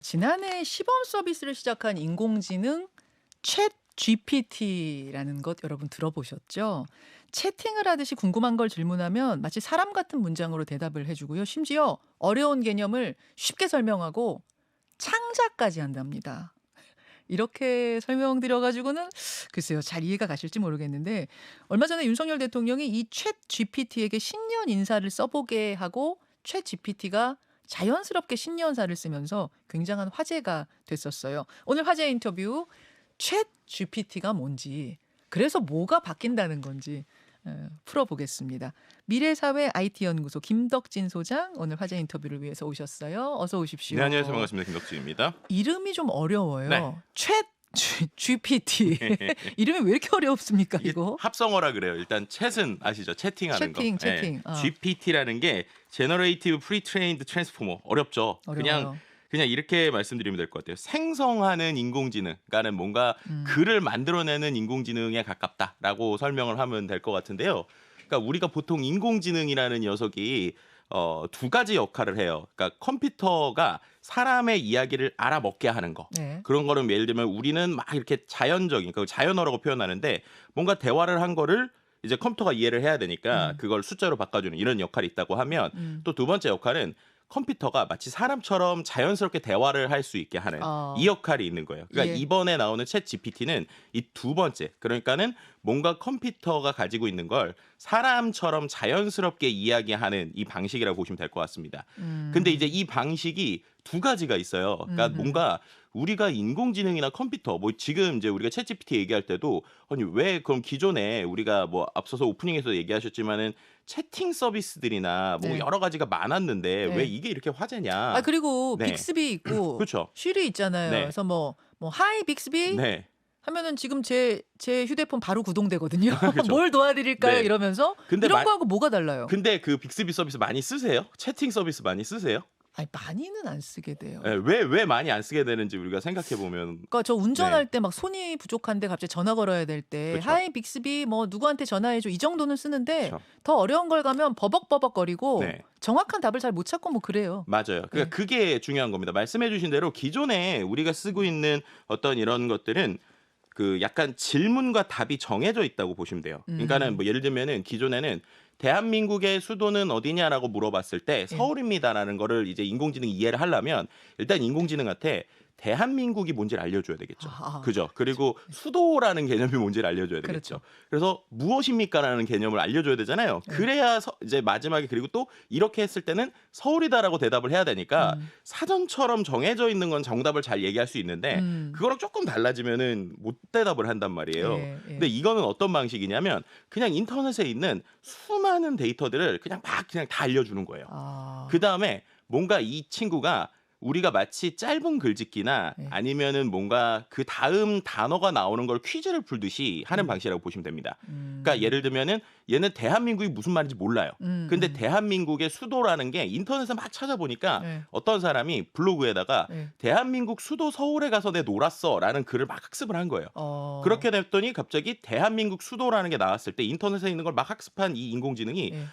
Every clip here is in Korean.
지난해 시범 서비스를 시작한 인공지능 챗 GPT라는 것 여러분 들어보셨죠? 채팅을 하듯이 궁금한 걸 질문하면 마치 사람 같은 문장으로 대답을 해주고요. 심지어 어려운 개념을 쉽게 설명하고 창작까지 한답니다. 이렇게 설명드려가지고는 글쎄요, 잘 이해가 가실지 모르겠는데 얼마 전에 윤석열 대통령이 이 챗 GPT에게 신년 인사를 써보게 하고 챗 GPT가 자연스럽게 신년사를 쓰면서 굉장한 화제가 됐었어요. 오늘 화제 인터뷰 챗 GPT가 뭔지 그래서 뭐가 바뀐다는 건지 풀어보겠습니다. 미래사회 IT연구소 김덕진 소장 오늘 화제 인터뷰를 위해서 오셨어요. 어서 네, 안녕하세요. 오십시오. 반갑습니다. 김덕진입니다. 이름이 좀 네. 어려워요. 챗 GPT. 이름이 왜 이렇게 어렵습니까, 이게 이거? 합성어라 그래요. 일단 챗은 아시죠? 채팅하는 거. 채팅, 예. 채팅. GPT라는 게 Generative Pre-trained Transformer. 어렵죠. 어려워요. 그냥 이렇게 말씀드리면 될 것 같아요. 생성하는 인공지능, 그러니까는 뭔가 음. 글을 만들어내는 인공지능에 가깝다라고 설명을 하면 될 것 같은데요. 그러니까 우리가 보통 인공지능이라는 녀석이 두 가지 역할을 해요. 그러니까 컴퓨터가 사람의 이야기를 알아먹게 하는 거. 네. 그런 거는 예를 들면 우리는 막 이렇게 자연적인, 그 자연어라고 표현하는데 뭔가 대화를 한 거를 이제 컴퓨터가 이해를 해야 되니까 음. 그걸 숫자로 바꿔주는 이런 역할이 있다고 하면 또 두 번째 역할은 컴퓨터가 마치 사람처럼 자연스럽게 대화를 할 수 있게 하는 이 어. 역할이 있는 거예요. 그러니까 예. 이번에 나오는 챗 GPT는 이 두 번째, 그러니까는 뭔가 컴퓨터가 가지고 있는 걸 사람처럼 자연스럽게 이야기하는 이 방식이라고 보시면 될 것 같습니다. 근데 이제 이 방식이 두 가지가 있어요. 그러니까 음흠. 뭔가 우리가 인공지능이나 컴퓨터, 뭐 지금 이제 우리가 챗 GPT 얘기할 때도 아니 왜 그럼 기존에 우리가 뭐 앞서서 오프닝에서 얘기하셨지만은 채팅 서비스들이나 뭐 네. 여러 가지가 많았는데 왜 네. 이게 이렇게 아, 화제냐? 그리고 네. 빅스비 있고 그렇죠. 쉬리 있잖아요. 네. 그래서 하이 빅스비 네. 하면은 지금 제 휴대폰 바로 구동되거든요. 그렇죠. 뭘 도와드릴까요? 네. 이러면서 근데 이런 거하고 뭐가 달라요? 그 빅스비 서비스 많이 쓰세요? 채팅 서비스 많이 쓰세요? 아니, 많이는 안 쓰게 돼요. 예, 왜 많이 안 쓰게 되는지 우리가 생각해 보면 그러니까 저 네. 운전할 때 막 손이 부족한데 갑자기 전화 걸어야 될 때 그렇죠. 하이 빅스비 뭐 누구한테 전화해 줘 이 정도는 쓰는데 그렇죠. 더 어려운 걸 가면 버벅버벅거리고 네. 정확한 답을 잘 못 찾고 뭐 그래요. 맞아요. 그러니까 네. 그게 중요한 겁니다. 말씀해 주신 대로 기존에 우리가 쓰고 있는 어떤 이런 것들은 그 약간 질문과 답이 정해져 있다고 보시면 돼요. 그러니까는 뭐 예를 들면은 기존에는 "대한민국의 수도는 어디냐?"라고 물어봤을 때 예. "서울입니다."라는 거를 이제 인공지능이 이해를 하려면 일단 인공지능한테 대한민국이 뭔지를 알려줘야 되겠죠. 아, 그죠? 그리고 수도라는 개념이 뭔지를 알려줘야 되겠죠. 그렇죠. 그래서 무엇입니까라는 개념을 알려줘야 되잖아요. 네. 그래야 이제 마지막에 그리고 또 이렇게 했을 때는 서울이다라고 대답을 해야 되니까 사전처럼 정해져 있는 건 정답을 잘 얘기할 수 있는데 음. 그거랑 조금 달라지면은 못 대답을 한단 말이에요. 예, 예. 근데 이거는 어떤 방식이냐면 그냥 인터넷에 있는 수많은 데이터들을 그냥 다 알려주는 거예요. 아. 그다음에 뭔가 이 친구가 우리가 마치 짧은 글짓기나 네. 아니면은 뭔가 그다음 단어가 나오는 걸 퀴즈를 풀듯이 하는 방식이라고 보시면 됩니다. 그러니까 예를 들면은 얘는 대한민국이 무슨 말인지 몰라요. 근데 대한민국의 수도라는 게 인터넷에 막 찾아보니까 네. 어떤 사람이 블로그에다가 네. "대한민국 수도 서울에 가서 내 놀았어."라는 글을 막 학습을 한 거예요. 그렇게 됐더니 갑자기 대한민국 수도라는 게 나왔을 때 인터넷에 있는 걸 막 학습한 이 인공지능이 예.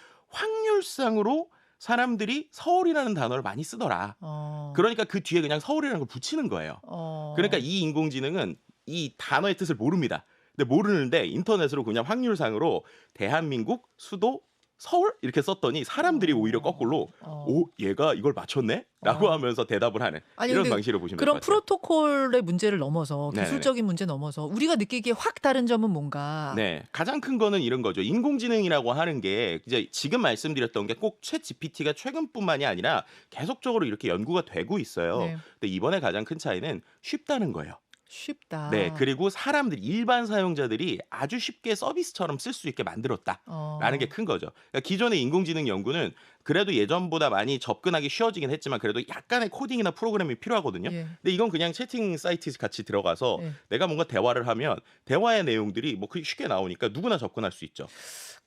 확률상으로 사람들이 서울이라는 단어를 많이 쓰더라. 어. 그러니까 그 뒤에 그냥 서울이라는 걸 붙이는 거예요. 어. 그러니까 이 인공지능은 이 단어의 뜻을 모릅니다. 근데 모르는데 인터넷으로 그냥 확률상으로 대한민국 수도 서울 이렇게 썼더니 사람들이 오히려 거꾸로 "오, 얘가 이걸 맞췄네?"라고 어. 하면서 대답을 하는 아니 이런 근데 방식으로 보시면 될 그런 것 같아요. 프로토콜의 문제를 넘어서 네네네. 기술적인 문제 넘어서 우리가 느끼기에 확 다른 점은 뭔가? 네. 가장 큰 거는 이런 거죠. 인공지능이라고 하는 게 이제 지금 말씀드렸던 게 꼭 챗 GPT가 최근뿐만이 아니라 계속적으로 이렇게 연구가 되고 있어요. 네. 근데 이번에 가장 큰 차이는 쉽다는 거예요. 쉽다. 네. 그리고 사람들이 일반 사용자들이 아주 쉽게 서비스처럼 쓸 수 있게 만들었다라는 어. 게 큰 거죠. 그러니까 기존의 인공지능 연구는 그래도 예전보다 많이 접근하기 쉬워지긴 했지만 그래도 약간의 코딩이나 프로그램이 필요하거든요. 예. 근데 이건 그냥 채팅 사이트 같이 들어가서 예. 내가 뭔가 대화를 하면 대화의 내용들이 뭐 그게 쉽게 나오니까 누구나 접근할 수 있죠.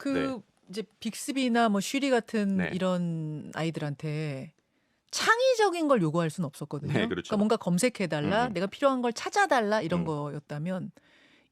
네. 이제 빅스비나 뭐 쉬리 같은 네. 이런 아이들한테 창의적인 걸 요구할 수는 없었거든요. 네, 그러니까 그렇죠. 뭔가 검색해 달라, 음. 내가 필요한 걸 찾아 달라 이런 음. 거였다면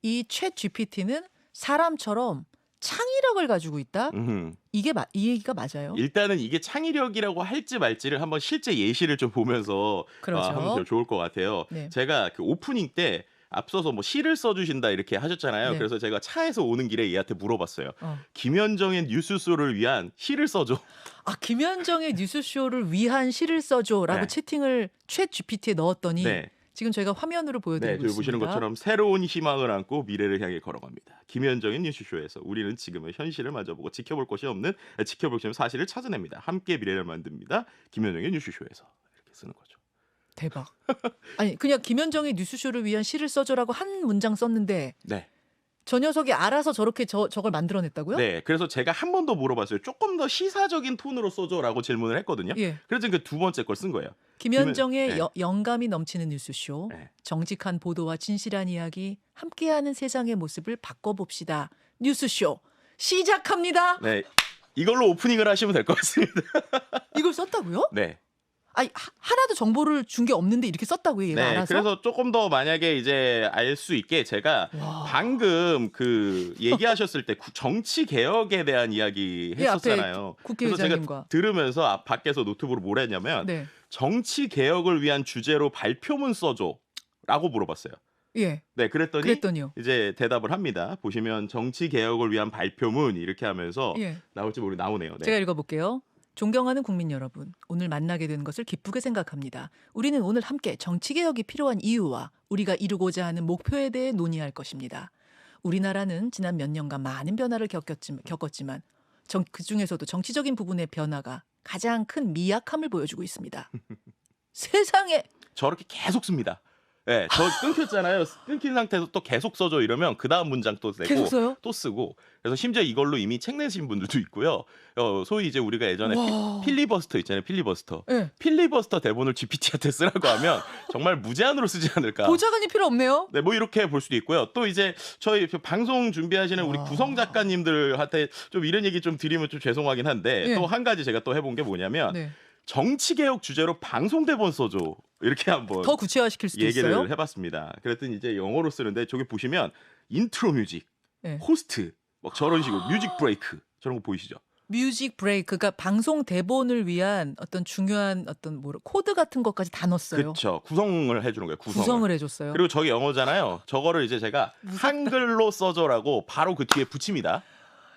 이 챗 GPT는 사람처럼 창의력을 가지고 있다? 음흠. 이 얘기가 맞아요? 일단은 이게 창의력이라고 할지 말지를 한번 실제 예시를 좀 보면서 하면 그렇죠. 좋을 것 같아요. 네. 제가 그 오프닝 때 앞서서 뭐 시를 써주신다 이렇게 하셨잖아요. 네. 그래서 제가 차에서 오는 길에 얘한테 물어봤어요. 어. 김현정의 뉴스쇼를 위한 시를 써줘. 아, 김현정의 뉴스쇼를 위한 시를 써줘라고 네. 채팅을 챗 GPT에 넣었더니 네. 지금 저희가 화면으로 네, 보여드리고 저기 보시는 있습니다. 것처럼 새로운 희망을 안고 미래를 향해 걸어갑니다. 김현정의 뉴스쇼에서 우리는 지금의 현실을 마주보고 지켜볼 것이 없는 사실을 찾아냅니다. 함께 미래를 만듭니다. 김현정의 뉴스쇼에서 이렇게 쓰는 거죠. 대박. 아니 그냥 김현정의 뉴스쇼를 위한 시를 써줘라고 한 문장 썼는데 네. 저 녀석이 알아서 저렇게 저걸 만들어냈다고요? 네, 그래서 제가 한 번 더 물어봤어요. 조금 더 시사적인 톤으로 써줘라고 질문을 했거든요. 예. 그래서 그 두 번째 걸 쓴 거예요. 김현정의 네. 영감이 넘치는 뉴스쇼. 네. 정직한 보도와 진실한 이야기. 함께하는 세상의 모습을 바꿔봅시다. 뉴스쇼 시작합니다. 네, 이걸로 오프닝을 하시면 될 것 같습니다. 이걸 썼다고요? 네. 아니 하나도 정보를 준 게 없는데 이렇게 썼다고요? 얘가 네, 알아서? 그래서 조금 더 만약에 이제 알 수 있게 제가 와. 방금 그 얘기하셨을 때 정치 개혁에 대한 이야기 예, 앞에 했었잖아요. 그래서 국회의장님과. 제가 들으면서 밖에서 노트북으로 뭘 했냐면 네. 정치 개혁을 위한 주제로 발표문 써줘라고 물어봤어요. 예. 네, 그랬더니 그랬더니요. 이제 대답을 합니다. 보시면 정치 개혁을 위한 발표문 이렇게 하면서 예. 나올지 모르 나오네요. 네. 제가 읽어볼게요. 존경하는 국민 여러분, 오늘 만나게 된 것을 기쁘게 생각합니다. 우리는 오늘 함께 정치개혁이 필요한 이유와 우리가 이루고자 하는 목표에 대해 논의할 것입니다. 우리나라는 지난 몇 년간 많은 변화를 겪었지만 그중에서도 정치적인 부분의 변화가 가장 큰 미약함을 보여주고 있습니다. 세상에! 저렇게 계속 씁니다. 네, 저 끊겼잖아요. 끊긴 상태에서 또 계속 써줘 이러면 그 다음 문장 또 계속 내고 써요? 또 쓰고 그래서 심지어 이걸로 이미 책 내신 분들도 있고요. 소위 이제 우리가 예전에 와. 필리버스터 있잖아요. 필리버스터. 예. 필리버스터 대본을 GPT한테 쓰라고 하면 정말 무제한으로 쓰지 않을까. 보좌관이 필요 없네요. 네, 뭐 이렇게 볼 수도 있고요. 또 이제 저희 방송 준비하시는 우리 와. 구성 작가님들한테 좀 이런 얘기 좀 드리면 좀 죄송하긴 한데 예. 또 한 가지 제가 또 해본 게 뭐냐면 네. 정치 개혁 주제로 방송 대본 써줘 이렇게 한번 더 구체화시킬 수도 얘기를 있어요. 해봤습니다. 그랬더니 이제 영어로 쓰는데 저기 보시면 인트로 뮤직, 네. 호스트 막 저런 식으로 뮤직 브레이크 저런 거 보이시죠? 뮤직 브레이크, 그러니까 방송 대본을 위한 어떤 중요한 어떤 코드 같은 것까지 다 넣었어요. 그렇죠. 구성을 해주는 거예요. 구성을 해줬어요. 그리고 저기 영어잖아요. 저거를 이제 제가 한글로 써줘라고 바로 그 뒤에 붙입니다.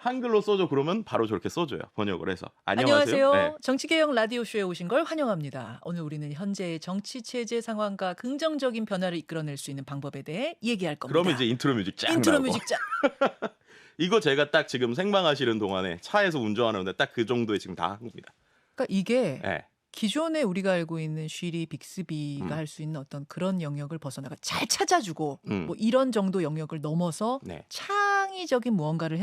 한글로 써줘 그러면 바로 저렇게 써줘요. 번역을 해서. 안녕하세요. 네. 정치개혁 라디오쇼에 오신 걸 환영합니다. 오늘 우리는 현재의 정치 체제 상황과 긍정적인 변화를 이끌어낼 수 있는 방법에 대해 얘기할 겁니다. 그러면 이제 인트로 뮤직 쫙 인트로 나오고. 뮤직 짱. 이거 제가 딱 지금 생방하시는 동안에 차에서 운전하는데 딱 그 정도에 지금 다 한 겁니다. 그러니까 이게 네. 기존에 우리가 알고 있는 쉬리, 빅스비가 할 수 있는 어떤 그런 영역을 벗어나가 잘 찾아주고 뭐 이런 정도 영역을 넘어서 네. 창의적인 무언가를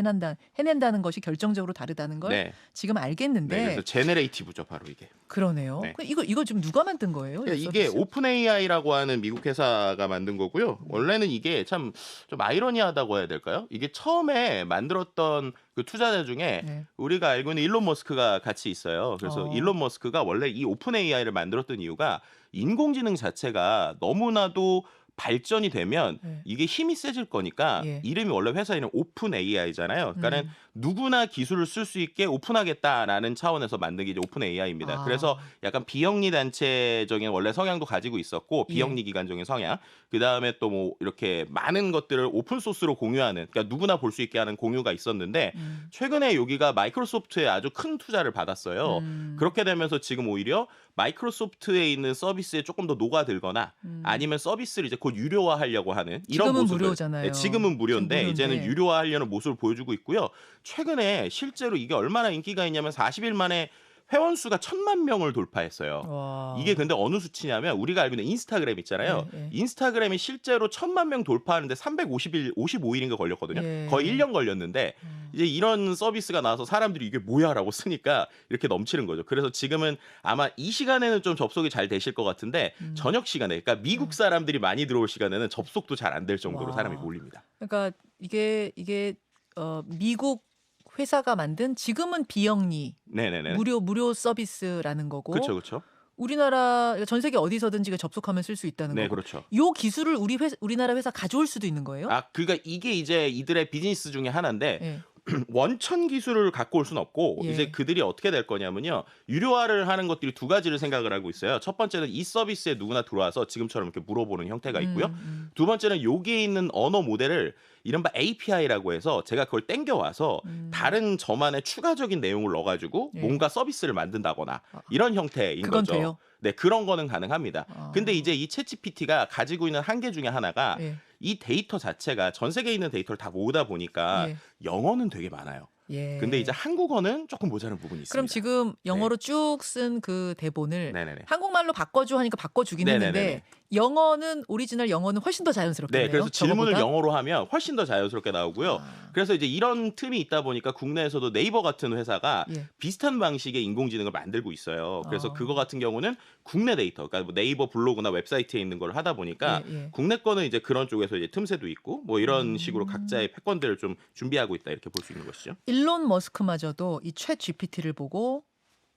해낸다는 것이 결정적으로 다르다는 걸 네. 지금 알겠는데 네. 그래서 제네레이티브죠, 바로 이게. 그러네요. 네. 이거 지금 누가 만든 거예요? 이 이게 서비스? 오픈 AI라고 하는 미국 회사가 만든 거고요. 원래는 이게 참 좀 아이러니하다고 해야 될까요? 이게 처음에 만들었던 그 투자자 중에 네. 우리가 알고 있는 일론 머스크가 같이 있어요. 그래서 어. 일론 머스크가 원래 이 오픈 AI를 만들었던 이유가 인공지능 자체가 너무나도 발전이 되면 네. 이게 힘이 세질 거니까 예. 이름이 원래 회사 이름 오픈 AI잖아요. 그러니까는 누구나 기술을 쓸 수 있게 오픈하겠다라는 차원에서 만든 게 이제 오픈 AI입니다. 아. 그래서 약간 비영리 단체적인 원래 성향도 가지고 있었고 비영리 기관적인 성향. 그다음에 또 뭐 이렇게 많은 것들을 오픈 소스로 공유하는 그러니까 누구나 볼 수 있게 하는 공유가 있었는데 최근에 여기가 마이크로소프트에 아주 큰 투자를 받았어요. 그렇게 되면서 지금 오히려 마이크로소프트에 있는 서비스에 조금 더 녹아들거나 아니면 서비스를 이제 곧 유료화하려고 하는 이런 지금은 모습을 무료잖아요. 네, 지금은 무료인데 지금 무료인데. 이제는 유료화하려는 모습을 보여주고 있고요. 최근에 실제로 이게 얼마나 인기가 있냐면 40일 만에 회원 수가 1,000만 명을 돌파했어요. 와. 이게 근데 어느 수치냐면 우리가 알고 있는 인스타그램 있잖아요. 네. 인스타그램이 실제로 1,000만 명 돌파하는데 350일, 55일인가 걸렸거든요. 예. 거의 1년 걸렸는데 이제 이런 서비스가 나와서 사람들이 이게 뭐야라고 쓰니까 이렇게 넘치는 거죠. 그래서 지금은 아마 이 시간에는 좀 접속이 잘 되실 것 같은데 저녁 시간에, 그러니까 미국 사람들이 많이 들어올 시간에는 접속도 잘 안 될 정도로 와. 사람이 몰립니다. 그러니까 이게 미국 회사가 만든 지금은 비영리 네네네. 무료 서비스라는 거고 그렇죠, 그렇죠. 우리나라 전 세계 어디서든지 접속하면 쓸 수 있다는 네, 거고. 그렇죠. 요 기술을 우리나라 회사 가져올 수도 있는 거예요? 그러니까 이게 이제 이들의 비즈니스 중에 하나인데 예. 원천 기술을 갖고 올 수는 없고 예. 이제 그들이 어떻게 될 거냐면요. 유료화를 하는 것들이 두 가지를 생각을 하고 있어요. 첫 번째는 이 서비스에 누구나 들어와서 지금처럼 이렇게 물어보는 형태가 있고요. 두 번째는 여기에 있는 언어 모델을 이른바 API라고 해서 제가 그걸 땡겨와서 다른 저만의 추가적인 내용을 넣어가지고 예. 뭔가 서비스를 만든다거나 아, 이런 형태인 그건 거죠. 돼요? 네, 그런 거는 가능합니다. 아. 근데 이제 이 챗GPT가 가지고 있는 한계 중에 하나가 예. 이 데이터 자체가 전 세계에 있는 데이터를 다 모으다 보니까 예. 영어는 되게 많아요. 예. 근데 이제 한국어는 조금 모자란 부분이 있습니다. 그럼 지금 영어로 쭉 쓴 그 대본을 네네네. 한국말로 바꿔줘 하니까 바꿔주긴 네네네네. 했는데 영어는 오리지널 영어는 훨씬 더 자연스럽겠네요. 네, 그래서 질문을 저거보다? 영어로 하면 훨씬 더 자연스럽게 나오고요. 아. 그래서 이제 이런 틈이 있다 보니까 국내에서도 네이버 같은 회사가 예. 비슷한 방식의 인공지능을 만들고 있어요. 그래서 어. 그거 같은 경우는 국내 데이터, 그러니까 뭐 네이버 블로그나 웹사이트에 있는 걸 하다 보니까 예, 예. 국내 거는 이제 그런 쪽에서 이제 틈새도 있고 뭐 이런 식으로 각자의 패권들을 좀 준비하고 있다 이렇게 볼 수 있는 것이죠. 일론 머스크마저도 이 챗 GPT를 보고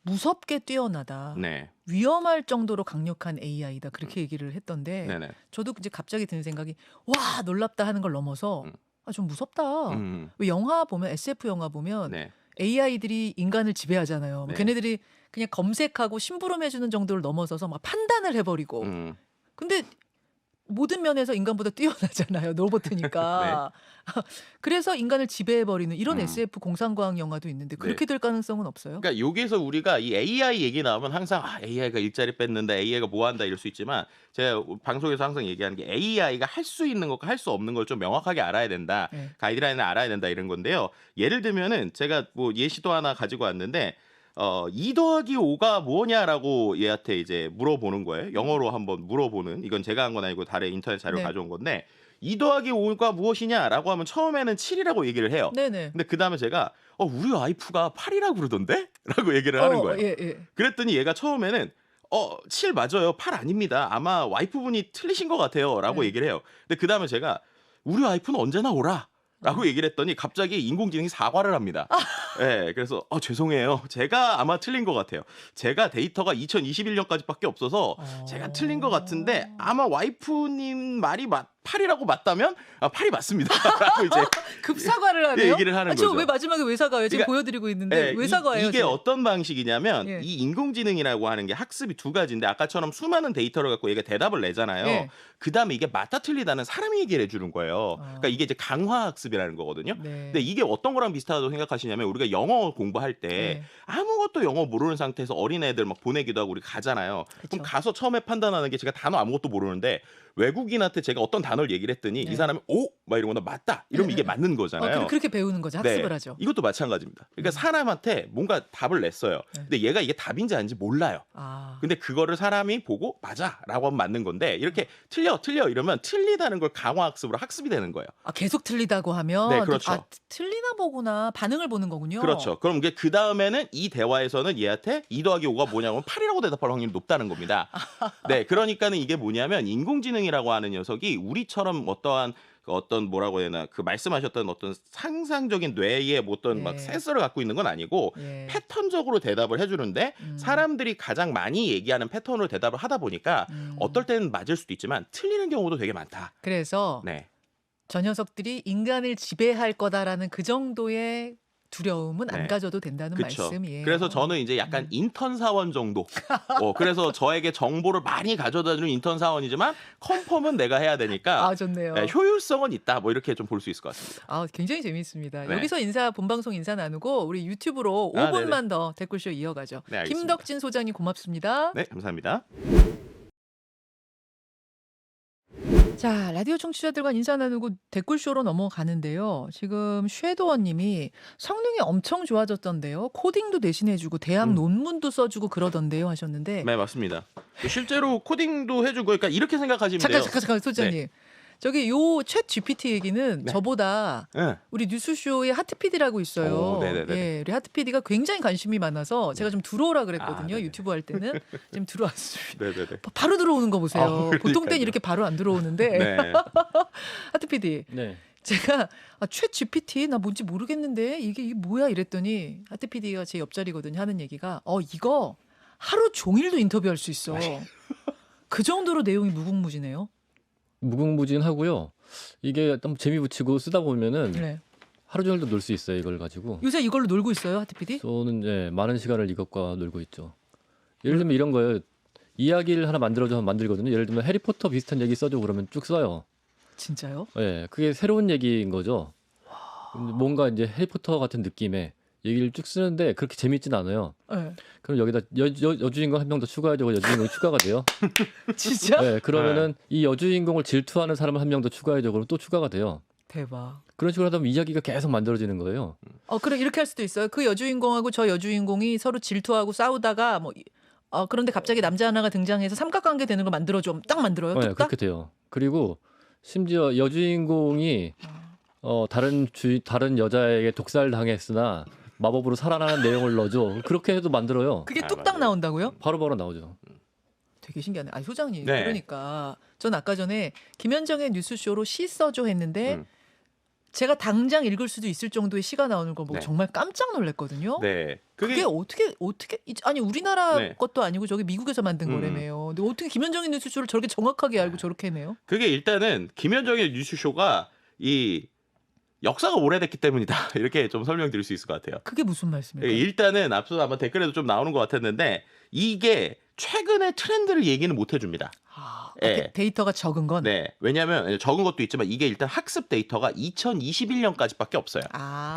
무섭게 뛰어나다. 네, 위험할 정도로 강력한 AI다. 그렇게 얘기를 했던데 네네. 저도 이제 갑자기 드는 생각이 와 놀랍다 하는 걸 넘어서 음. 아, 좀 무섭다. 음, 왜 영화 보면 SF 영화 보면 네, AI들이 인간을 지배하잖아요. 뭐 네. 걔네들이 그냥 검색하고 심부름해주는 정도를 넘어서서 막 판단을 해버리고. 근데 모든 면에서 인간보다 뛰어나잖아요. 로봇이니까. 그래서 인간을 지배해버리는 이런 음. SF 공상과학 영화도 있는데 그렇게 될 가능성은 없어요? 그러니까 여기서 우리가 이 AI 얘기 나오면 항상 AI가 일자리 뺏는다, AI가 뭐 한다 이럴 수 있지만 제가 방송에서 항상 얘기하는 게 AI가 할 수 있는 것과 할 수 없는 걸 좀 명확하게 알아야 된다. 네. 가이드라인을 알아야 된다 이런 건데요. 예를 들면은 제가 뭐 예시도 하나 가지고 왔는데 2 더하기 5가 뭐냐라고 얘한테 이제 물어보는 거예요. 영어로 한번 물어보는. 이건 제가 한 건 아니고 다른 인터넷 자료 네. 가져온 건데 2 더하기 5가 무엇이냐라고 하면 처음에는 7이라고 얘기를 해요. 네네. 근데 그다음에 제가 우리 와이프가 8이라고 그러던데? 라고 얘기를 하는 거예요. 예, 예. 그랬더니 얘가 처음에는 7 맞아요. 8 아닙니다. 아마 와이프분이 틀리신 것 같아요라고 네. 얘기를 해요. 근데 그다음에 제가 우리 와이프는 언제나 오라. 라고 얘기를 했더니 갑자기 인공지능이 사과를 합니다. 예, 그래서 죄송해요. 제가 아마 틀린 것 같아요. 제가 데이터가 2021년까지밖에 없어서 제가 틀린 것 같은데 아마 와이프님 말이 8이라고 맞다면 8이 맞습니다. 라고 이제 급사과를 하네요. 얘기를 하는 저 거죠. 왜 마지막에 왜 사과해요? 지금 그러니까, 보여드리고 있는데 왜 사과해요? 이게 지금? 어떤 방식이냐면 예. 이 인공지능이라고 하는 게 학습이 두 가지인데 아까처럼 수많은 데이터를 갖고 얘가 대답을 내잖아요. 예. 그다음에 이게 맞다 틀리다는 사람이 얘기를 해주는 거예요. 그러니까 이게 이제 강화 학습이라는 거거든요. 네. 근데 이게 어떤 거랑 비슷하다고 생각하시냐면 우리가 영어 공부할 때 네. 아무것도 영어 모르는 상태에서 어린애들 막 보내기도 하고 우리 가잖아요. 그쵸. 그럼 가서 처음에 판단하는 게 제가 단어 아무것도 모르는데 외국인한테 제가 어떤 단어를 얘기를 했더니 네. 이 사람이 오! 막 이러거나 맞다. 이러면 이게 맞는 거잖아요. 그렇게 배우는 거죠. 학습을 네. 하죠. 이것도 마찬가지입니다. 그러니까 사람한테 뭔가 답을 냈어요. 네. 근데 얘가 이게 답인지 아닌지 몰라요. 아. 근데 그거를 사람이 보고 맞아라고 하면 맞는 건데 이렇게 틀려 이러면 틀리다는 걸 강화학습으로 학습이 되는 거예요. 계속 틀리다고 하면 네, 그렇죠. 틀리나 보구나 반응을 보는 거군요. 그렇죠. 그럼 이게 그 다음에는 이 대화에서는 얘한테 2 더하기 5가 뭐냐면 8이라고 대답할 확률이 높다는 겁니다. 네, 그러니까는 이게 뭐냐면 인공지능이라고 하는 녀석이 우리처럼 어떤 뭐라고 해야 되나 그 말씀하셨던 어떤 상상적인 뇌의 어떤 막 예. 센서를 갖고 있는 건 아니고 예. 패턴적으로 대답을 해주는데 사람들이 가장 많이 얘기하는 패턴으로 대답을 하다 보니까 어떨 때는 맞을 수도 있지만 틀리는 경우도 되게 많다. 그래서 네. 저 녀석들이 인간을 지배할 거다라는 그 정도의 두려움은 안 네. 가져도 된다는 그쵸. 말씀이에요. 그래서 저는 이제 약간 인턴 사원 정도. 그래서 저에게 정보를 많이 가져다주는 인턴 사원이지만 컨펌은 내가 해야 되니까 좋네요. 효율성은 있다. 뭐 이렇게 좀 볼 수 있을 것 같습니다. 굉장히 재밌습니다. 네. 여기서 본방송 인사 나누고 우리 유튜브로 아, 5분만 더 댓글쇼 이어가죠. 네, 알겠습니다. 김덕진 소장님 고맙습니다. 네, 감사합니다. 자, 라디오 청취자들과 인사 나누고 댓글쇼로 넘어가는데요. 지금 쉐도어님이 성능이 엄청 좋아졌던데요. 코딩도 대신해주고 대학 논문도 써주고 그러던데요 하셨는데 네, 맞습니다. 실제로 코딩도 해주고 그러니까 이렇게 생각하시면 돼요. 잠깐 소장님. 저기 요 챗 GPT 얘기는 네. 저보다 네. 우리 뉴스쇼에 하트PD라고 있어요. 네네네. 예, 우리 하트PD가 굉장히 관심이 많아서 제가 좀 들어오라 그랬거든요. 네네. 유튜브 할 때는 지금 들어왔습니다. 네네네. 바로 들어오는 거 보세요. 보통 그러니까요. 때는 이렇게 바로 안 들어오는데 네. 하트PD 네. 제가 챗 GPT 나 뭔지 모르겠는데 이게 뭐야 이랬더니 하트PD가 제 옆자리거든요. 하는 얘기가 이거 하루 종일도 인터뷰할 수 있어. 그 정도로 내용이 무궁무진해요. 무궁무진하고요. 이게 좀 재미 붙이고 쓰다 보면은 네. 하루 종일도 놀 수 있어요. 이걸 가지고. 요새 이걸로 놀고 있어요, 하트 PD? 저는 많은 시간을 이것과 놀고 있죠. 예를 들면 이런 거예요. 이야기를 하나 만들어서 만들거든요. 예를 들면 해리포터 비슷한 얘기 써줘 그러면 쭉 써요. 진짜요? 예, 그게 새로운 얘기인 거죠. 근데 뭔가 이제 해리포터 같은 느낌의 얘기를 쭉 쓰는데 그렇게 재밌진 않아요. 네. 그럼 여기다 여주인공 한 명 더 추가해주고 여주인공이 추가가 돼요. 진짜? 네, 그러면은 이 여주인공을 질투하는 사람을 한 명 더 추가해주고 그럼 또 추가가 돼요. 대박. 그런 식으로 하다 보면 이야기가 계속 만들어지는 거예요. 그럼 이렇게 할 수도 있어요. 그 여주인공하고 저 여주인공이 서로 질투하고 싸우다가 그런데 갑자기 남자 하나가 등장해서 삼각관계 되는 걸 만들어줘. 딱 만들어요. 네, 뚝딱? 그렇게 돼요. 그리고 심지어 여주인공이 다른 여자에게 독살 당했으나 마법으로 살아나는 내용을 넣어줘. 그렇게 해도 만들어요. 그게 아, 뚝딱 맞아요. 나온다고요? 바로바로 나오죠. 되게 신기하네. 아니 소장님 네. 그러니까 전 아까 전에 김현정의 뉴스쇼로 시 써줘 했는데 음. 제가 당장 읽을 수도 있을 정도의 시가 나오는 거 보고 네. 정말 깜짝 놀랐거든요. 네. 그게 어떻게 아니 우리나라 네. 것도 아니고 저기 미국에서 만든 음. 거라며요. 근데 어떻게 김현정의 뉴스쇼를 저렇게 정확하게 알고 저렇게 해내요? 그게 일단은 김현정의 뉴스쇼가 이 역사가 오래됐기 때문이다. 이렇게 좀 설명드릴 수 있을 것 같아요. 그게 무슨 말씀일까요? 일단은 앞서 아마 댓글에도 좀 나오는 것 같았는데 이게 최근의 트렌드를 얘기는 못 해줍니다. 예. 데이터가 적은 건. 네. 왜냐하면 적은 것도 있지만 이게 일단 학습 데이터가 2021년까지밖에 없어요.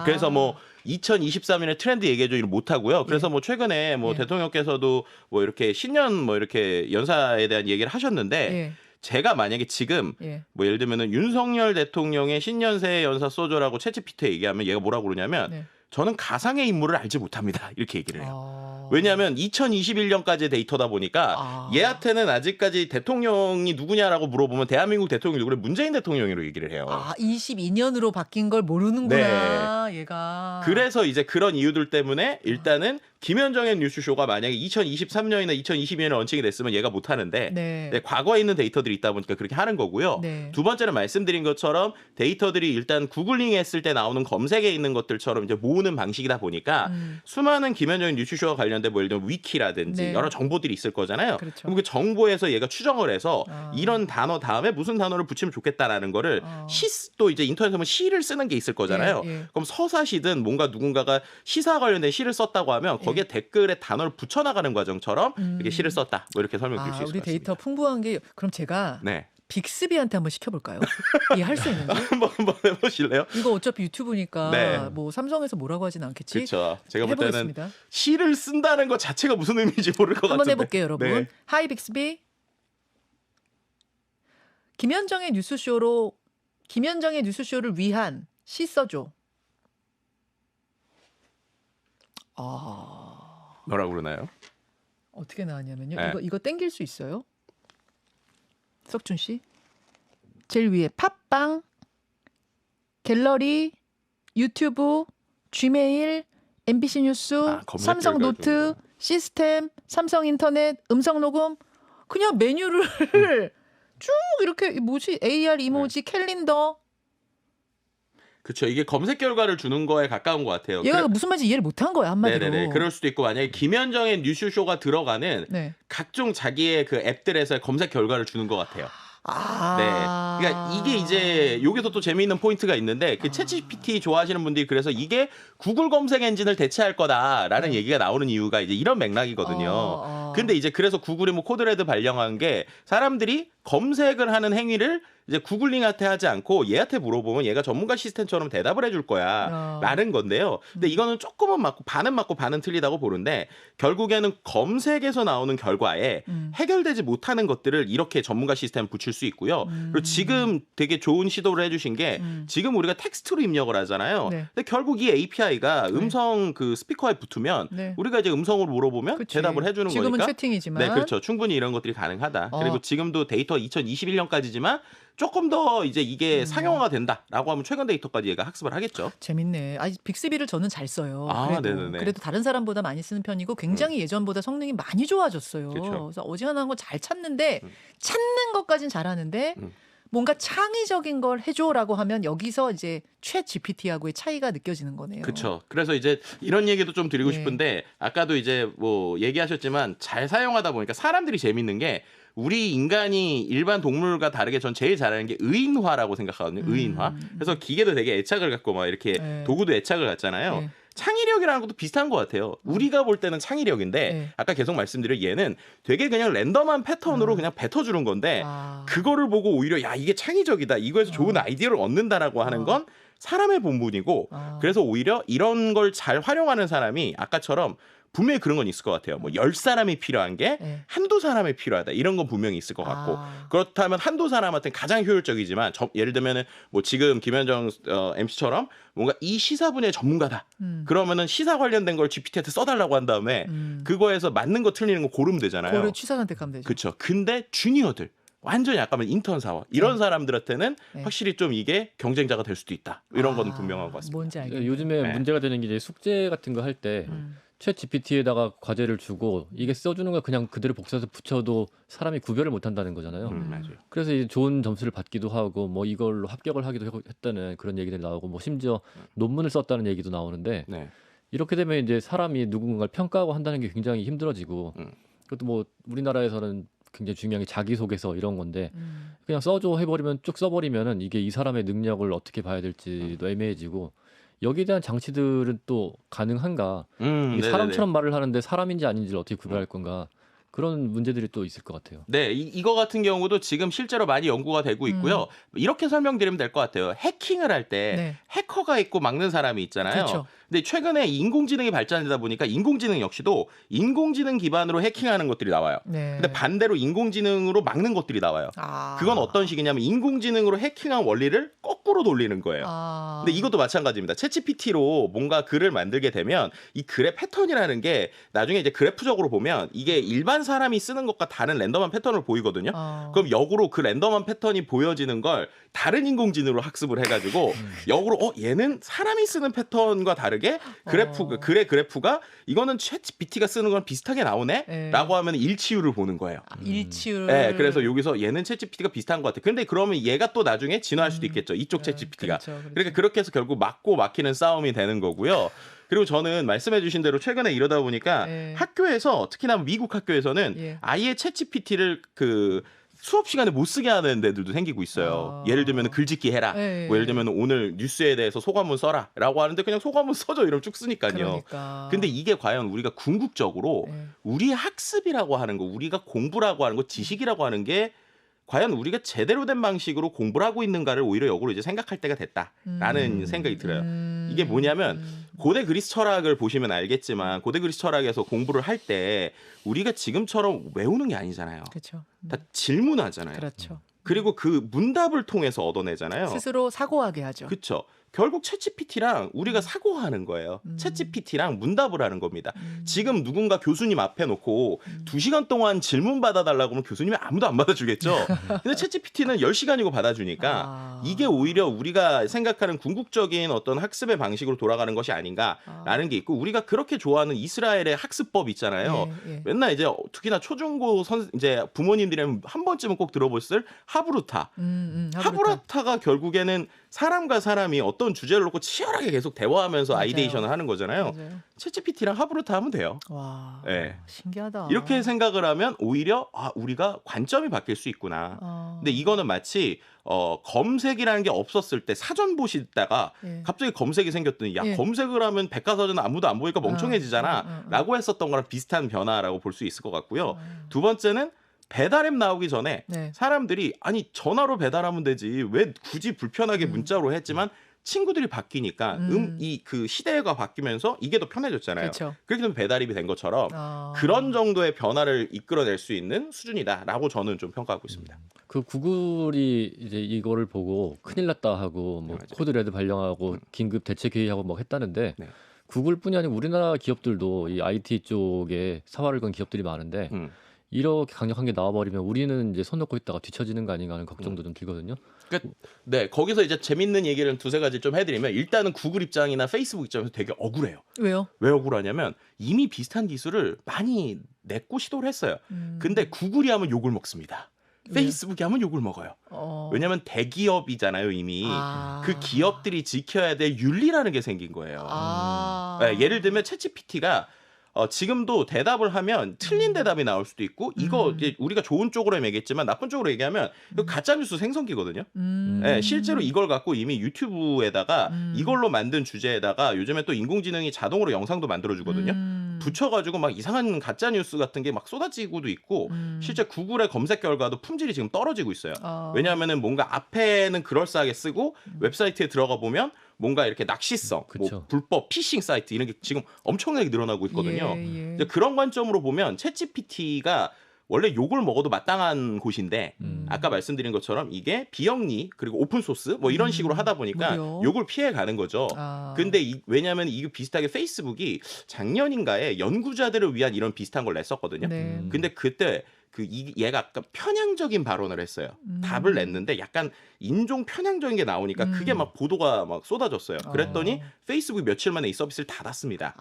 그래서 뭐 2023년에 트렌드 얘기해주기를 못 하고요. 그래서 뭐 최근에 뭐 예. 대통령께서도 뭐 이렇게 신년 뭐 이렇게 연사에 대한 얘기를 하셨는데 예. 제가 만약에 지금 예. 뭐 예를 들면은 윤석열 대통령의 신년새 연사 소조라고 챗GPT에 얘기하면 얘가 뭐라고 그러냐면 네. 저는 가상의 인물을 알지 못합니다. 이렇게 얘기를 해요. 아. 왜냐하면 2021년까지의 데이터다 보니까 아. 얘한테는 아직까지 대통령이 누구냐라고 물어보면 대한민국 대통령이 누구래 문재인 대통령이라고 얘기를 해요. 22년으로 바뀐 걸 모르는구나, 얘가. 그래서 이제 그런 이유들 때문에 일단은 김현정의 뉴스쇼가 만약에 2023년이나 2022년에 런칭이 됐으면 얘가 못 하는데 네. 네, 과거에 있는 데이터들이 있다 보니까 그렇게 하는 거고요. 네. 두 번째는 말씀드린 것처럼 데이터들이 일단 구글링 했을 때 나오는 검색에 있는 것들처럼 이제 모으는 방식이다 보니까 수많은 김현정의 뉴스쇼와 관련된 뭐 예를 들면 위키라든지 네. 여러 정보들이 있을 거잖아요. 그렇죠. 그럼 그 정보에서 얘가 추정을 해서 아. 이런 단어 다음에 무슨 단어를 붙이면 좋겠다라는 거를 또 이제 인터넷에 보면 시를 쓰는 게 있을 거잖아요. 예, 예. 그럼 서사시든 뭔가 누군가가 시사 관련된 시를 썼다고 하면 거기에 댓글에 단어를 붙여나가는 과정처럼 이렇게 시를 썼다. 뭐 이렇게 설명드릴 수 있을 우리 것 데이터 같습니다. 풍부한 게 그럼 제가 네. 빅스비한테 한번 시켜볼까요? 이해 할 수 있는지? 한번 해보실래요? 이거 어차피 유튜브니까 네. 뭐 삼성에서 뭐라고 하진 않겠지? 그렇죠. 제가 볼 때는 해보겠습니다. 시를 쓴다는 것 자체가 무슨 의미인지 모를 것 한번 같은데. 해볼게요, 여러분. 네. 하이 빅스비. 김현정의 뉴스쇼를 위한 시 써줘. 뭐라고 그러나요? 어떻게 나왔냐면요. 네. 이거 땡길 수 있어요? 석준 씨. 제일 위에 팟빵, 갤러리, 유튜브, gmail, MBC 뉴스, 검색 삼성 결과 노트, 중에서. 시스템, 삼성 인터넷, 음성 녹음. 그냥 메뉴를 쭉 이렇게 뭐지? AR 이모지, 캘린더. 그렇죠. 이게 검색 결과를 주는 거에 가까운 것 같아요. 얘가 무슨 말인지 이해를 못한 거야, 한마디로. 네네네. 그럴 수도 있고 만약에 김현정의 뉴스쇼가 들어가는 네. 각종 자기의 그 앱들에서의 검색 결과를 주는 것 같아요. 아. 네. 그러니까 이게 이제 여기서 또 재미있는 포인트가 있는데 그 챗GPT 좋아하시는 분들이 그래서 이게 구글 검색 엔진을 대체할 거다라는 얘기가 나오는 이유가 이제 이런 맥락이거든요. 근데 이제 그래서 구글이 뭐 코드레드 발령한 게 사람들이 검색을 하는 행위를 이제 구글링한테 하지 않고 얘한테 물어보면 얘가 전문가 시스템처럼 대답을 해줄 거야 라는 건데요. 근데 이거는 조금은 맞고 반은 틀리다고 보는데 결국에는 검색에서 나오는 결과에 해결되지 못하는 것들을 이렇게 전문가 시스템 붙일 수 있고요. 그리고 지금 되게 좋은 시도를 해주신 게 지금 우리가 텍스트로 입력을 하잖아요. 네. 근데 결국 이 API가 음성 그 스피커에 붙으면 네. 우리가 이제 음성으로 물어보면 그치. 대답을 해주는 지금은 거니까. 채팅이지만. 네, 그렇죠. 충분히 이런 것들이 가능하다. 그리고 지금도 데이터 2021년까지지만 조금 더 이제 이게 상용화가 된다라고 하면 최근 데이터까지 얘가 학습을 하겠죠. 재밌네. 빅스비를 저는 잘 써요. 네네네. 그래도 다른 사람보다 많이 쓰는 편이고 굉장히 예전보다 성능이 많이 좋아졌어요. 그쵸. 그래서 어지간한 거 잘 찾는데 찾는 것까진 잘하는데 뭔가 창의적인 걸 해줘라고 하면 여기서 이제 챗 GPT하고의 차이가 느껴지는 거네요. 그렇죠. 그래서 이제 이런 얘기도 좀 드리고 네. 싶은데 아까도 이제 뭐 얘기하셨지만 잘 사용하다 보니까 사람들이 재밌는 게 우리 인간이 일반 동물과 다르게 전 제일 잘하는 게 의인화라고 생각하거든요. 의인화. 그래서 기계도 되게 애착을 갖고 막 이렇게 네. 도구도 애착을 갖잖아요. 네. 창의력이라는 것도 비슷한 것 같아요. 우리가 볼 때는 창의력인데 네. 아까 계속 말씀드린 얘는 되게 그냥 랜덤한 패턴으로 그냥 뱉어주는 건데 그거를 보고 오히려 야 이게 창의적이다. 이거에서 좋은 아이디어를 얻는다라고 하는 건 사람의 본분이고 그래서 오히려 이런 걸 잘 활용하는 사람이 아까처럼 분명히 그런 건 있을 것 같아요. 뭐 10사람이 필요한 게 네. 한두 사람이 필요하다. 이런 건 분명히 있을 것 같고 그렇다면 한두 사람한테는 가장 효율적이지만 예를 들면은 뭐 지금 김현정 MC처럼 뭔가 이 시사 분야의 전문가다. 그러면은 시사 관련된 걸 GPT한테 써달라고 한 다음에 그거에서 맞는 거 틀리는 거 고르면 되잖아요. 그거를 취사 선택하면 되죠. 그렇죠. 근데 주니어들 완전히 약간 인턴 사원 이런 사람들한테는 네. 확실히 좀 이게 경쟁자가 될 수도 있다. 이런 건 분명한 것 같습니다. 뭔지 알겠네요. 요즘에 네. 문제가 되는 게 이제 숙제 같은 거 할 때 챗 GPT에다가 과제를 주고 이게 써주는 걸 그냥 그대로 복사해서 붙여도 사람이 구별을 못 한다는 거잖아요. 맞아요. 그래서 이제 좋은 점수를 받기도 하고 뭐 이걸로 합격을 하기도 했다는 그런 얘기들이 나오고 뭐 심지어 논문을 썼다는 얘기도 나오는데 네. 이렇게 되면 이제 사람이 누군가를 평가하고 한다는 게 굉장히 힘들어지고 그것도 뭐 우리나라에서는 굉장히 중요한 게 자기소개서 이런 건데 그냥 써줘 해버리면 쭉 써버리면은 이게 이 사람의 능력을 어떻게 봐야 될지도 애매해지고 여기에 대한 장치들은 또 가능한가? 이게 네네네. 사람처럼 말을 하는데 사람인지 아닌지를 어떻게 구별할 건가? 그런 문제들이 또 있을 것 같아요. 네, 이거 같은 경우도 지금 실제로 많이 연구가 되고 있고요. 이렇게 설명드리면 될 것 같아요. 해킹을 할 때 네. 해커가 있고 막는 사람이 있잖아요. 그렇죠. 근데 최근에 인공지능이 발전되다 보니까 인공지능 역시도 인공지능 기반으로 해킹하는 것들이 나와요. 네. 근데 반대로 인공지능으로 막는 것들이 나와요. 그건 어떤 식이냐면 인공지능으로 해킹한 원리를 거꾸로 돌리는 거예요. 근데 이것도 마찬가지입니다. 챗GPT로 뭔가 글을 만들게 되면 이 글의 패턴이라는 게 나중에 이제 그래프적으로 보면 이게 일반 사람이 쓰는 것과 다른 랜덤한 패턴을 보이거든요. 그럼 역으로 그 랜덤한 패턴이 보여지는 걸 다른 인공지능으로 학습을 해가지고 역으로 얘는 사람이 쓰는 패턴과 다르게 글의 그래프가 이거는 챗GPT가 쓰는 거랑 비슷하게 나오네? 네. 라고 하면 일치율을 보는 거예요. 일치율. 네, 그래서 여기서 얘는 챗GPT가 비슷한 것 같아. 근데 그러면 얘가 또 나중에 진화할 수도 있겠죠. 이쪽 챗GPT가. 그렇죠. 그러니까 그렇게 해서 결국 맞고 막히는 싸움이 되는 거고요. 그리고 저는 말씀해주신 대로 최근에 이러다 보니까 네. 학교에서 특히나 미국 학교에서는 예. 아예 챗GPT를 그 수업 시간에 못 쓰게 하는 데들도 생기고 있어요. 예를 들면 글짓기 해라. 네. 뭐 예를 들면 오늘 뉴스에 대해서 소감문 써라라고 하는데 그냥 소감문 써줘 이러면 쭉 쓰니까요. 그러니까. 근데 이게 과연 우리가 궁극적으로 네. 우리의 학습이라고 하는 거, 우리가 공부라고 하는 거, 지식이라고 하는 게 과연 우리가 제대로 된 방식으로 공부를 하고 있는가를 오히려 역으로 이제 생각할 때가 됐다라는 생각이 들어요. 이게 뭐냐면 고대 그리스 철학을 보시면 알겠지만 고대 그리스 철학에서 공부를 할 때 우리가 지금처럼 외우는 게 아니잖아요. 그렇죠. 다 질문하잖아요. 그렇죠. 그리고 그 문답을 통해서 얻어내잖아요. 스스로 사고하게 하죠. 그렇죠. 결국 챗GPT랑 우리가 사고하는 거예요. 챗GPT랑 문답을 하는 겁니다. 지금 누군가 교수님 앞에 놓고 2시간 동안 질문 받아달라고 하면 교수님이 아무도 안 받아주겠죠. 근데 챗GPT는 10시간이고 받아주니까 이게 오히려 우리가 생각하는 궁극적인 어떤 학습의 방식으로 돌아가는 것이 아닌가라는 게 있고 우리가 그렇게 좋아하는 이스라엘의 학습법 있잖아요. 예. 맨날 이제 특히나 초중고 이제 부모님들이랑 한 번쯤은 꼭 들어봤을 하브루타. 하브루타가 결국에는 사람과 사람이 어떤 주제를 놓고 치열하게 계속 대화하면서 맞아요. 아이데이션을 하는 거잖아요. 맞아요. 챗GPT랑 하브루타 하면 돼요. 와, 네. 신기하다. 이렇게 생각을 하면 오히려 우리가 관점이 바뀔 수 있구나. 근데 이거는 마치 검색이라는 게 없었을 때 사전 보시다가 예. 갑자기 검색이 생겼더니 야 예. 검색을 하면 백과사전은 아무도 안 보니까 멍청해지잖아 라고 했었던 거랑 비슷한 변화라고 볼 수 있을 것 같고요. 두 번째는 배달앱 나오기 전에 네. 사람들이 아니 전화로 배달하면 되지 왜 굳이 불편하게 문자로 했지만 친구들이 바뀌니까 이 그 시대가 바뀌면서 이게 더 편해졌잖아요. 그렇죠. 그렇게 되면 배달앱이 된 것처럼 그런 정도의 변화를 이끌어낼 수 있는 수준이다라고 저는 좀 평가하고 있습니다. 그 구글이 이제 이거를 보고 큰일 났다 하고 뭐 맞아요. 코드레드 발령하고 긴급 대책 회의하고 뭐 했다는데 네. 구글뿐이 아니고 우리나라 기업들도 이 IT 쪽에 사활을 건 기업들이 많은데 이렇게 강력한 게 나와버리면 우리는 이제 손 놓고 있다가 뒤처지는 거 아닌가 하는 걱정도 좀 들거든요. 그러니까 네 거기서 이제 재밌는 얘기를 두세 가지 좀 해드리면 일단은 구글 입장이나 페이스북 입장에서 되게 억울해요. 왜요? 왜 억울하냐면 이미 비슷한 기술을 많이 내고 시도를 했어요. 근데 구글이 하면 욕을 먹습니다. 페이스북이 하면 욕을 먹어요. 왜냐하면 대기업이잖아요 이미. 그 기업들이 지켜야 될 윤리라는 게 생긴 거예요. 네, 예를 들면 챗GPT가 지금도 대답을 하면 틀린 대답이 나올 수도 있고 이거 이제 우리가 좋은 쪽으로 얘기했지만 나쁜 쪽으로 얘기하면 이거 가짜 뉴스 생성기거든요. 예, 실제로 이걸 갖고 이미 유튜브에다가 이걸로 만든 주제에다가 요즘에 또 인공지능이 자동으로 영상도 만들어주거든요. 붙여가지고 막 이상한 가짜 뉴스 같은 게 막 쏟아지고도 있고 실제 구글의 검색 결과도 품질이 지금 떨어지고 있어요. 왜냐하면은 뭔가 앞에는 그럴싸하게 쓰고 웹사이트에 들어가 보면 뭔가 이렇게 낚시성, 뭐 그쵸. 불법 피싱 사이트 이런 게 지금 엄청나게 늘어나고 있거든요. 예. 이제 그런 관점으로 보면 챗GPT가 원래 욕을 먹어도 마땅한 곳인데 아까 말씀드린 것처럼 이게 비영리 그리고 오픈 소스 뭐 이런 식으로 하다 보니까 무료. 욕을 피해 가는 거죠. 근데 왜냐하면 이게 비슷하게 페이스북이 작년인가에 연구자들을 위한 이런 비슷한 걸 냈었거든요. 네. 근데 그때 얘가 약간 편향적인 발언을 했어요. 답을 냈는데 약간 인종 편향적인 게 나오니까 그게 막 보도가 막 쏟아졌어요. 그랬더니 페이스북이 며칠 만에 이 서비스를 닫았습니다.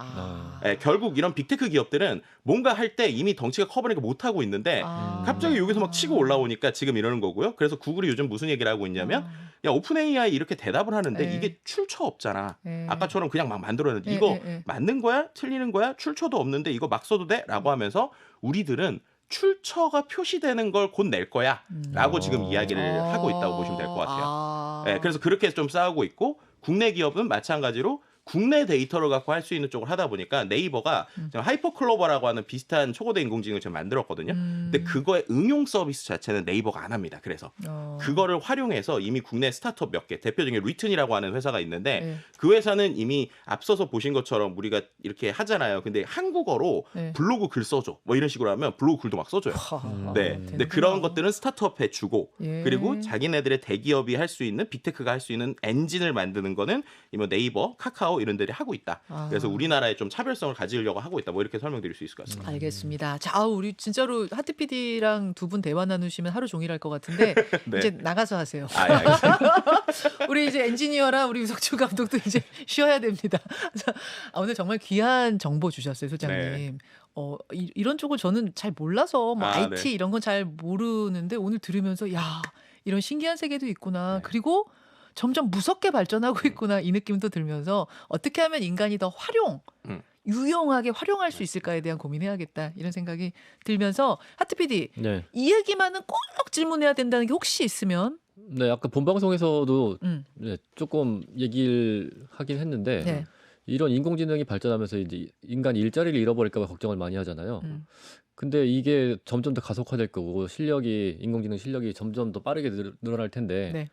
예, 결국 이런 빅테크 기업들은 뭔가 할 때 이미 덩치가 커버리니까 못 하고 있는데 갑자기 여기서 막 치고 올라오니까 지금 이러는 거고요. 그래서 구글이 요즘 무슨 얘기를 하고 있냐면 야 오픈 AI 이렇게 대답을 하는데 네. 이게 출처 없잖아. 네. 아까처럼 그냥 막 만들어내는데 네, 이거 네, 네. 맞는 거야? 틀리는 거야? 출처도 없는데 이거 막 써도 돼? 라고 하면서 우리들은 출처가 표시되는 걸 곧 낼 거야 라고 지금 이야기를 하고 있다고 보시면 될 것 같아요. 네, 그래서 그렇게 좀 싸우고 있고 국내 기업은 마찬가지로 국내 데이터를 갖고 할 수 있는 쪽을 하다 보니까 네이버가 하이퍼클로버라고 하는 비슷한 초고대 인공지능을 지금 만들었거든요. 근데 그거의 응용 서비스 자체는 네이버가 안 합니다. 그래서 그거를 활용해서 이미 국내 스타트업 몇 개, 대표적인 리튼이라고 하는 회사가 있는데 네. 그 회사는 이미 앞서서 보신 것처럼 우리가 이렇게 하잖아요. 근데 한국어로 네. 블로그 글 써줘. 뭐 이런 식으로 하면 블로그 글도 막 써줘요. 네. 근데 되는구나. 그런 것들은 스타트업에 주고 예. 그리고 자기네들의 대기업이 할 수 있는 빅테크가 할 수 있는 엔진을 만드는 거는 뭐 네이버, 카카오 이런 데들이 하고 있다. 그래서 우리나라에 좀 차별성을 가지려고 하고 있다. 뭐 이렇게 설명드릴 수 있을 것 같습니다. 알겠습니다. 자, 우리 진짜로 하트 PD랑 두 분 대화 나누시면 하루 종일 할 것 같은데 네. 이제 나가서 하세요. 예, 알겠습니다. 우리 이제 엔지니어랑 우리 유석주 감독도 이제 쉬어야 됩니다. 자, 오늘 정말 귀한 정보 주셨어요, 소장님. 네. 이런 쪽을 저는 잘 몰라서 뭐 IT 네. 이런 건 잘 모르는데 오늘 들으면서 야, 이런 신기한 세계도 있구나. 네. 그리고 점점 무섭게 발전하고 있구나 이 느낌도 들면서 어떻게 하면 인간이 더 유용하게 활용할 수 있을까에 대한 고민해야겠다 이런 생각이 들면서 하트 PD 네. 이 얘기만은 꼭 질문해야 된다는 게 혹시 있으면 네, 아까 본방송에서도 음. 네, 조금 얘기를 하긴 했는데 네. 이런 인공지능이 발전하면서 이제 인간이 일자리를 잃어버릴까 봐 걱정을 많이 하잖아요. 음. 근데 이게 점점 더 가속화될 거고 인공지능 실력이 점점 더 빠르게 늘어날 텐데 네.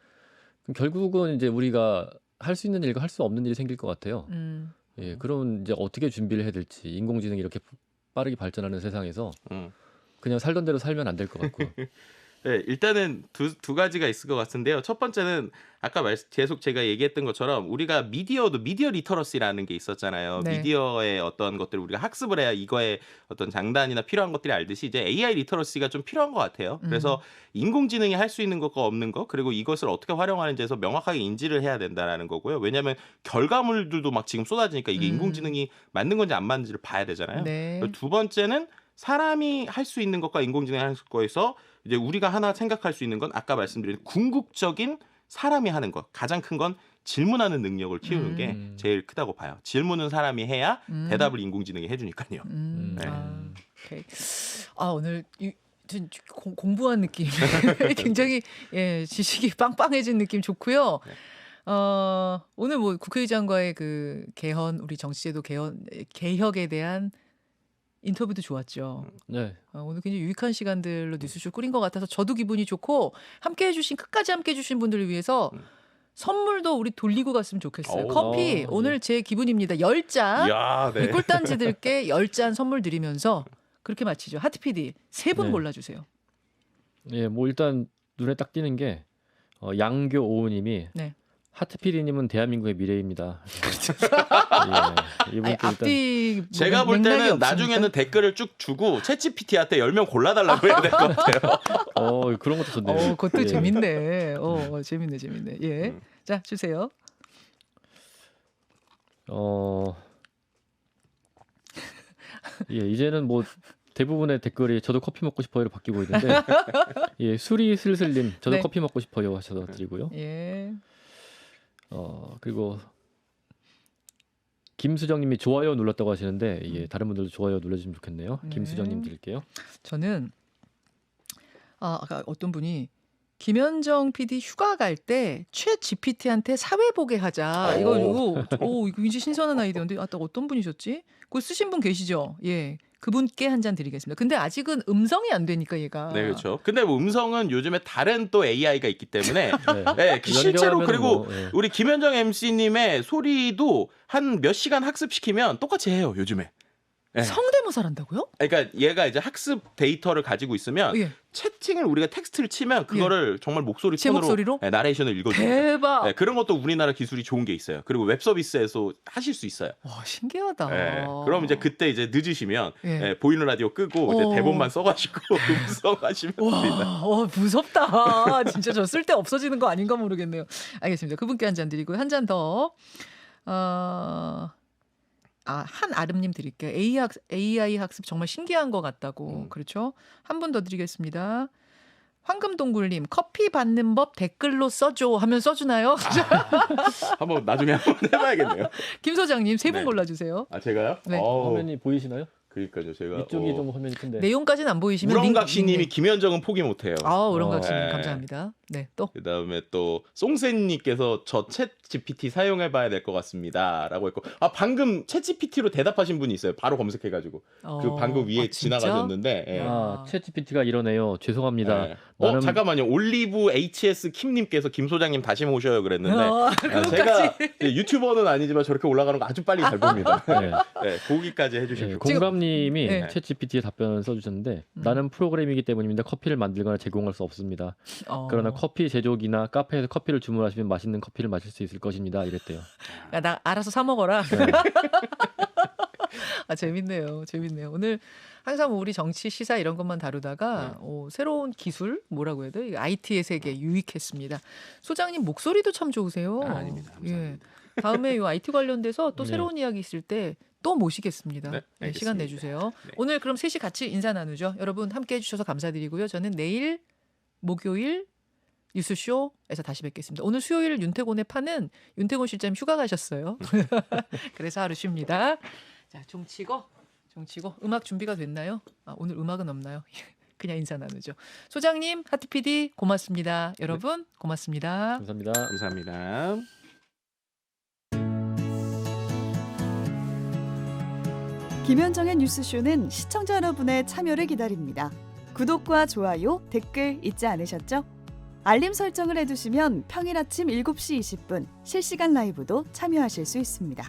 그럼 결국은 이제 우리가 할 수 있는 일과 할 수 없는 일이 생길 것 같아요. 예, 그럼 이제 어떻게 준비를 해야 될지 인공지능이 이렇게 빠르게 발전하는 세상에서 그냥 살던 대로 살면 안 될 것 같고. 네, 일단은 두 가지가 있을 것 같은데요. 첫 번째는 아까 계속 제가 얘기했던 것처럼 우리가 미디어 리터러시라는 게 있었잖아요. 네. 미디어의 어떤 것들을 우리가 학습을 해야 이거의 어떤 장단이나 필요한 것들이 알듯이 이제 AI 리터러시가 좀 필요한 것 같아요. 그래서 인공지능이 할 수 있는 것과 없는 것 그리고 이것을 어떻게 활용하는지에서 명확하게 인지를 해야 된다라는 거고요. 왜냐하면 결과물들도 막 지금 쏟아지니까 이게 인공지능이 맞는 건지 안 맞는지를 봐야 되잖아요. 네. 두 번째는 사람이 할 수 있는 것과 인공지능이 할 거에서 이제 우리가 하나 생각할 수 있는 건 아까 말씀드린 궁극적인 사람이 하는 것 가장 큰 건 질문하는 능력을 키우는 게 제일 크다고 봐요. 질문은 사람이 해야 대답을 인공지능이 해주니까요. 네. 오케이. 오늘 공부한 느낌 굉장히 지식이 빵빵해진 느낌 좋고요. 오늘 뭐 국회의장과의 그 우리 정치제도 개혁에 대한 인터뷰도 좋았죠. 네. 오늘 굉장히 유익한 시간들로 뉴스쇼 꾸린 것 같아서 저도 기분이 좋고 끝까지 함께 해주신 분들을 위해서 선물도 우리 돌리고 갔으면 좋겠어요. 커피 오늘 제 기분입니다. 10잔 이야, 우리 네. 꿀단지들께 10잔 선물 드리면서 그렇게 마치죠. 하트 PD 3분 네. 골라주세요. 예, 뭐 일단 눈에 딱 띄는 게 양교오우님이 네. 하트 PD님은 대한민국의 미래입니다. 예, 이분께 일단 앞뒤 제가 볼 맥락이 때는 없습니까? 나중에는 댓글을 쭉 주고 챗GPT한테 10명 골라달라고 해야 될 것 같아요. 그런 것도 좋네요. 그것도 예. 재밌네. 재밌네. 예. 자, 주세요. 예, 이제는 뭐 대부분의 댓글이 저도 커피 먹고 싶어요로 바뀌고 있는데 예, 수리 슬슬님 저도 네. 커피 먹고 싶어요 하셔서 드리고요. 예. 그리고 김수정님이 좋아요 눌렀다고 하시는데 이게 다른 분들도 좋아요 눌러주시면 좋겠네요. 네. 김수정님 드릴게요. 저는 아까 어떤 분이 김현정 PD 휴가 갈 때 최 GPT한테 사회보게 하자. 이거 굉장히 신선한 아이디어인데 딱 어떤 분이셨지? 그거 쓰신 분 계시죠? 예. 그분께 한 잔 드리겠습니다. 근데 아직은 음성이 안 되니까 얘가. 네, 그렇죠. 근데 뭐 음성은 요즘에 다른 또 AI가 있기 때문에 네. 실제로 연결하면은 그리고 뭐, 예. 우리 김현정 MC님의 소리도 한 몇 시간 학습시키면 똑같이 해요, 요즘에. 예. 성대모사를 한다고요? 그러니까 얘가 이제 학습 데이터를 가지고 있으면 예. 채팅을 우리가 텍스트를 치면 그거를 정말 목소리 제 톤으로 목소리로? 나레이션을 읽어줍니다. 대박. 네, 그런 것도 우리나라 기술이 좋은 게 있어요. 그리고 웹 서비스에서 하실 수 있어요. 와, 신기하다. 네, 그럼 이제 그때 이제 늦으시면 예. 보이는 라디오 끄고 이제 어. 대본만 써가지고 음성하시면 됩니다. 와, 무섭다. 진짜 저 쓸 데 없어지는 거 아닌가 모르겠네요. 알겠습니다. 그분께 한 잔 드리고요. 한 잔 더. 한아름님 드릴게요. AI 학습 정말 신기한 것 같다고. 그렇죠? 한 분 더 드리겠습니다. 황금동굴님 커피 받는 법 댓글로 써줘 하면 써주나요? 한번 나중에 한번 해봐야겠네요. 김 소장님 세 분 네. 골라주세요. 제가요? 네. 화면이 보이시나요? 그러니까요, 제가 이쪽이 좀 화면이 큰데. 내용까지는 안 보이시면 우렁각시님이 닉네임. 김현정은 포기 못해요. 우렁각시님 네. 감사합니다. 네, 또 그다음에 또 송센님께서 저 챗 GPT 사용해봐야 될 것 같습니다라고 했고 방금 챗 GPT로 대답하신 분이 있어요. 바로 검색해가지고 그 방금 위에 진짜? 지나가셨는데. 예. 챗 GPT가 이러네요. 죄송합니다. 예. 나는- 잠깐만요. 올리브 HS 킴님께서 김 소장님 다시 모셔요 그랬는데 그것까지. 제가 유튜버는 아니지만 저렇게 올라가는 거 아주 빨리 잘 봅니다. 네. 네, 보기까지 해주시고. 공감님이 네. 챗 GPT에 답변을 써주셨는데 나는 프로그램이기 때문입니다. 커피를 만들거나 제공할 수 없습니다. 그러나 커피 제조기나 카페에서 커피를 주문하시면 맛있는 커피를 마실 수 있을 것입니다. 이랬대요. 야, 나 알아서 사 먹어라. 네. 재밌네요. 오늘 항상 우리 정치, 시사 이런 것만 다루다가 새로운 기술 뭐라고 해야 돼? IT의 세계 유익했습니다. 소장님 목소리도 참 좋으세요. 아닙니다. 감사합니다. 예. 다음에 이 IT 관련돼서 또 네. 새로운 이야기 있을 때 또 모시겠습니다. 네, 네, 시간 알겠습니다. 내주세요. 네. 오늘 그럼 셋이 같이 인사 나누죠. 여러분 함께 해주셔서 감사드리고요. 저는 내일 목요일 뉴스쇼에서 다시 뵙겠습니다. 오늘 수요일 윤태곤의 파는 윤태곤 실장님 휴가 가셨어요. 그래서 하루 쉽니다. 자, 종 치고 음악 준비가 됐나요? 오늘 음악은 없나요? 그냥 인사 나누죠. 소장님, 하트 PD 고맙습니다. 여러분 고맙습니다. 감사합니다. 감사합니다. 김현정의 뉴스쇼는 시청자 여러분의 참여를 기다립니다. 구독과 좋아요, 댓글 잊지 않으셨죠? 알림 설정을 해두시면 평일 아침 7시 20분 실시간 라이브도 참여하실 수 있습니다.